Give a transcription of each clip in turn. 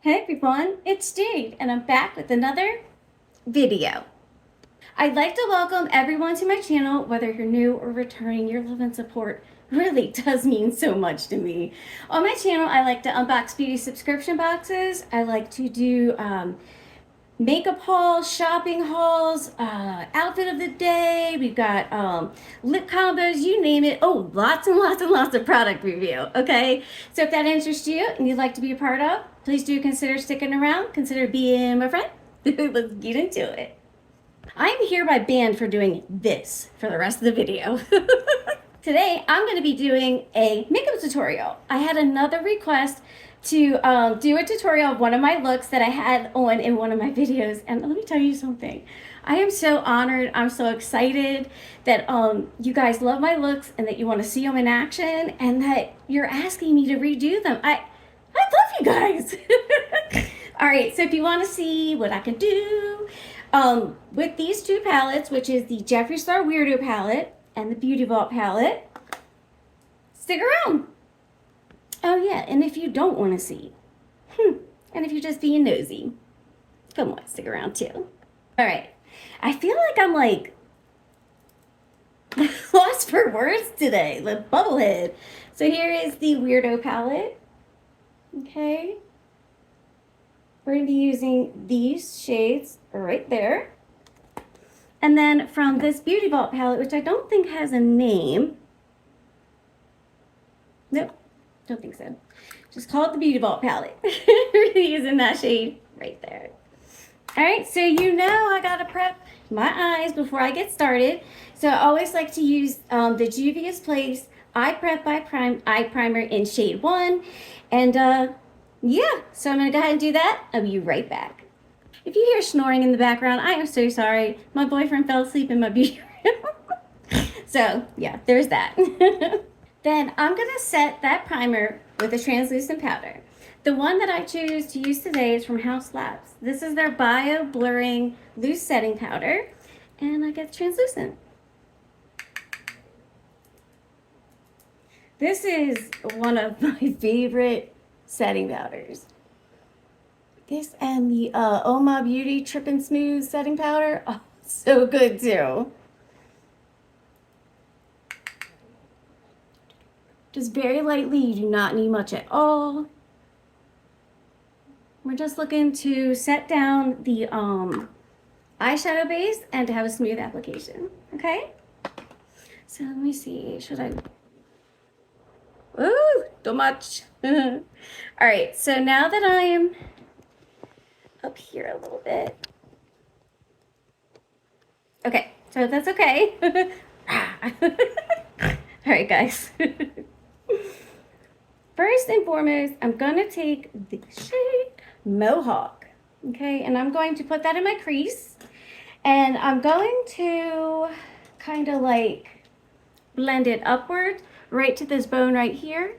Hey everyone, it's Jade and I'm back with another video. I'd like to welcome everyone to my channel, whether you're new or returning. Your love and support really does mean so much to me. On my channel, I like to unbox beauty subscription boxes. I like to do makeup hauls, shopping hauls, outfit of the day. We've got lip combos, you name it. Oh, lots and lots and lots of product review, okay? So if that interests you and you'd like to be a part of, please do consider sticking around. Consider being my friend. Let's get into it. I'm hereby banned for doing this for the rest of the video. Today, I'm going to be doing a makeup tutorial. I had another request to do a tutorial of one of my looks that I had on in one of my videos. And let me tell you something. I am so honored. I'm so excited that you guys love my looks and that you want to see them in action and that you're asking me to redo them. I love you guys. All right, so if you want to see what I can do with these two palettes, which is the Jeffree Star Weirdo palette and the Beauty Vault palette, stick around. Oh yeah, and if you don't want to see, and if you're just being nosy, come on, stick around too. All right, I feel like I'm like lost for words today, the bubblehead. So here is the Weirdo palette, okay? We're going to be using these shades right there. And then from this Beauty Vault palette, which I don't think has a name. Nope, don't think so. Just call it the Beauty Vault palette. We're using that shade right there. All right, so you know I got to prep my eyes before I get started. So I always like to use the Juvia's Place Eye Prep by Eye Primer in shade 1. And yeah, so I'm going to go ahead and do that. I'll be right back. If you hear snoring in the background, I am so sorry. My boyfriend fell asleep in my beauty room. So yeah, there's that. Then I'm going to set that primer with a translucent powder. The one that I choose to use today is from House Labs. This is their Bio Blurring Loose Setting Powder, and I get translucent. This is one of my favorite setting powders. This and the Oh My Beauty Trip and Smooth setting powder. Oh, so good too. Just very lightly, you do not need much at all. We're just looking to set down the eyeshadow base and to have a smooth application, okay? So let me see, should I? Ooh, too much. All right, so now that I am up here a little bit. Okay, so that's okay. All right, guys. First and foremost, I'm gonna take the shade Mohawk, okay? And I'm going to put that in my crease. And I'm going to kind of like blend it upward right to this bone right here.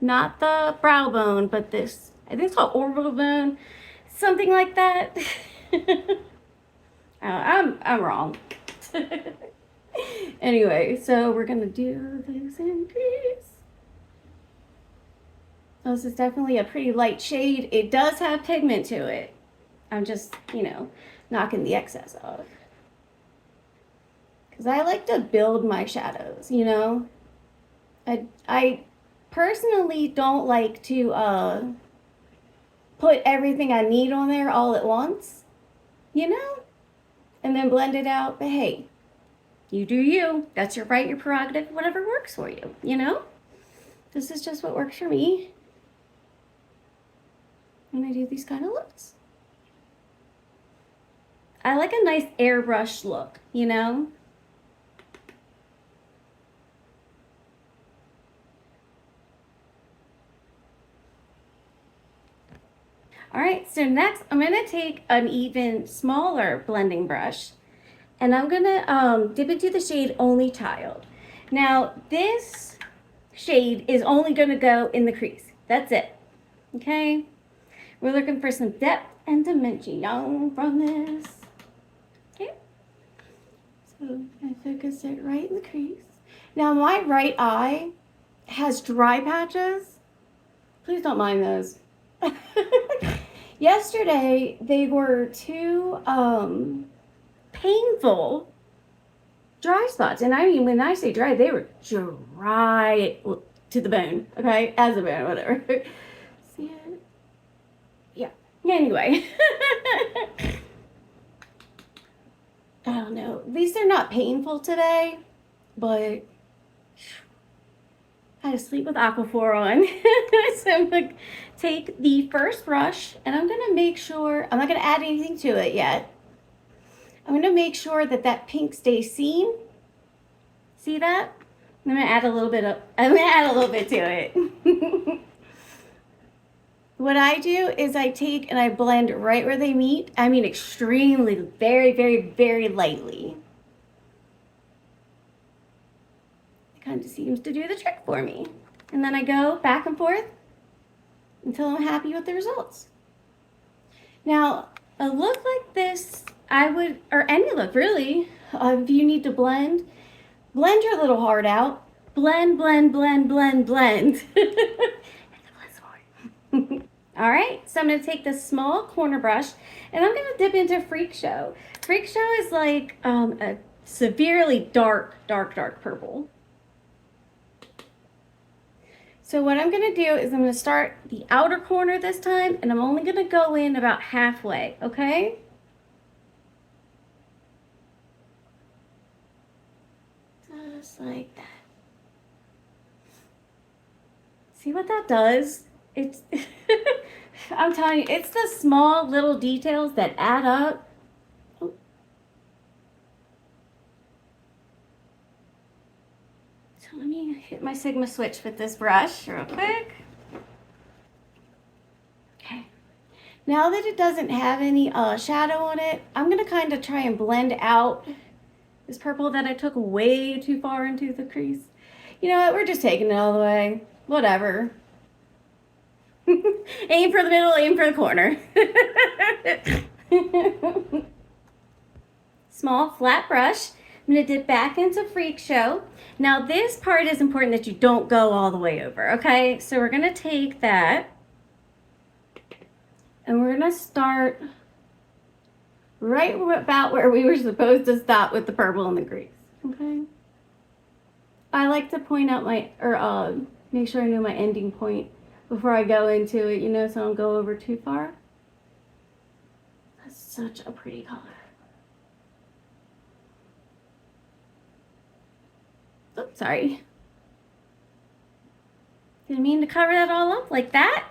Not the brow bone, but this, I think it's called orbital bone. Something like that. I'm wrong. Anyway, so we're gonna do this in crease. This is definitely a pretty light shade. It does have pigment to it. I'm just, you know, knocking the excess off. Because I like to build my shadows, you know. I personally don't like to put everything I need on there all at once, you know, and then blend it out. But hey, you do you. That's your right, your prerogative, whatever works for you, you know. This is just what works for me when I do these kind of looks. I like a nice airbrush look, you know. All right, so next I'm gonna take an even smaller blending brush and I'm gonna dip into the shade Only Child. Now this shade is only gonna go in the crease. That's it, okay? We're looking for some depth and dimension from this, okay? So I focus it right in the crease. Now my right eye has dry patches. Please don't mind those. Yesterday, they were too painful dry spots. And I mean, when I say dry, they were dry to the bone, okay? As a bone, whatever. See it? Yeah. Anyway. I don't know. At least they're not painful today, but I had to sleep with Aquaphor on. So I'm going to take the first brush and I'm going to make sure, I'm not going to add anything to it yet. I'm going to make sure that that pink stays seen. See that? I'm going to add a little bit to it. What I do is I take and I blend right where they meet. I mean extremely, very, very, very lightly. It kind of seems to do the trick for me. And then I go back and forth until I'm happy with the results. Now, a look like this, or any look really, if you need to blend your little heart out. Blend, blend, blend, blend, blend. All right, so I'm going to take this small corner brush and I'm going to dip into Freak Show. Freak Show is like a severely dark, dark, dark purple. So what I'm going to do is I'm going to start the outer corner this time and I'm only going to go in about halfway, okay? Just like that. See what that does? It's, I'm telling you, it's the small little details that add up. Oh. So let me hit my Sigma switch with this brush real quick. Okay. Now that it doesn't have any shadow on it, I'm going to kind of try and blend out this purple that I took way too far into the crease. You know what? We're just taking it all the way. Whatever. Aim for the middle, aim for the corner. Small flat brush. I'm going to dip back into Freak Show. Now this part is important that you don't go all the way over, okay? So we're going to take that and we're going to start right about where we were supposed to stop with the purple and the crease, okay? I like to point out make sure I know my ending point before I go into it, you know, so I don't go over too far. That's such a pretty color. Oops, sorry. Didn't mean to cover that all up like that.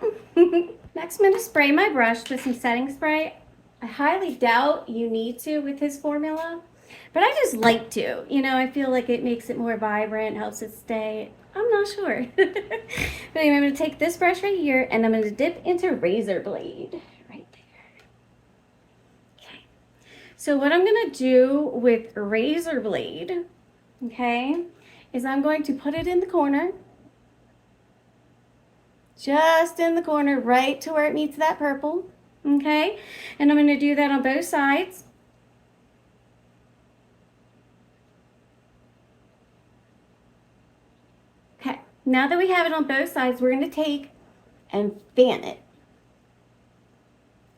Next, I'm going to spray my brush with some setting spray. I highly doubt you need to with his formula, but I just like to. You know, I feel like it makes it more vibrant, helps it stay. I'm not sure. But anyway, I'm going to take this brush right here and I'm going to dip into Razor Blade right there. Okay. So what I'm going to do with Razor Blade, okay, is I'm going to put it in the corner. Just in the corner, right to where it meets that purple. Okay. And I'm going to do that on both sides. Now that we have it on both sides, we're going to take and fan it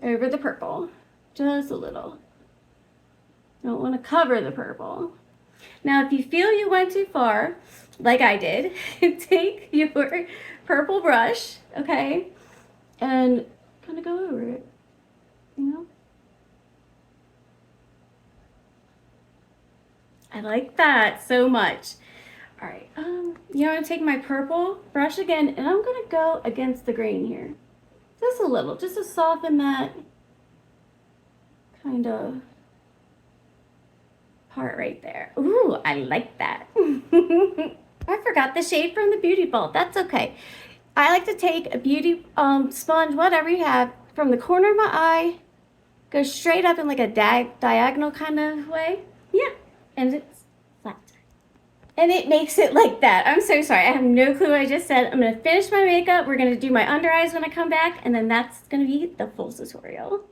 over the purple, just a little. Don't want to cover the purple. Now, if you feel you went too far, like I did, take your purple brush, okay, and kind of go over it, you know? I like that so much. All right, you know, I'm gonna take my purple brush again, and I'm gonna go against the grain here. Just a little, just to soften that kind of part right there. Ooh, I like that. I forgot the shade from the beauty ball. That's okay. I like to take a beauty sponge, whatever you have, from the corner of my eye, go straight up in like a diagonal kind of way. Yeah, and it's flat. And it makes it like that. I'm so sorry. I have no clue what I just said. I'm going to finish my makeup. We're going to do my under eyes when I come back. And then that's going to be the full tutorial.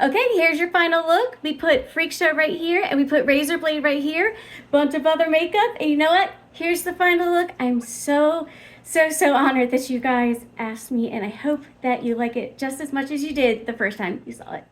Okay, here's your final look. We put Freak Show right here. And we put Razor Blade right here. Bunch of other makeup. And you know what? Here's the final look. I'm so, So honored that you guys asked me, and I hope that you like it just as much as you did the first time you saw it.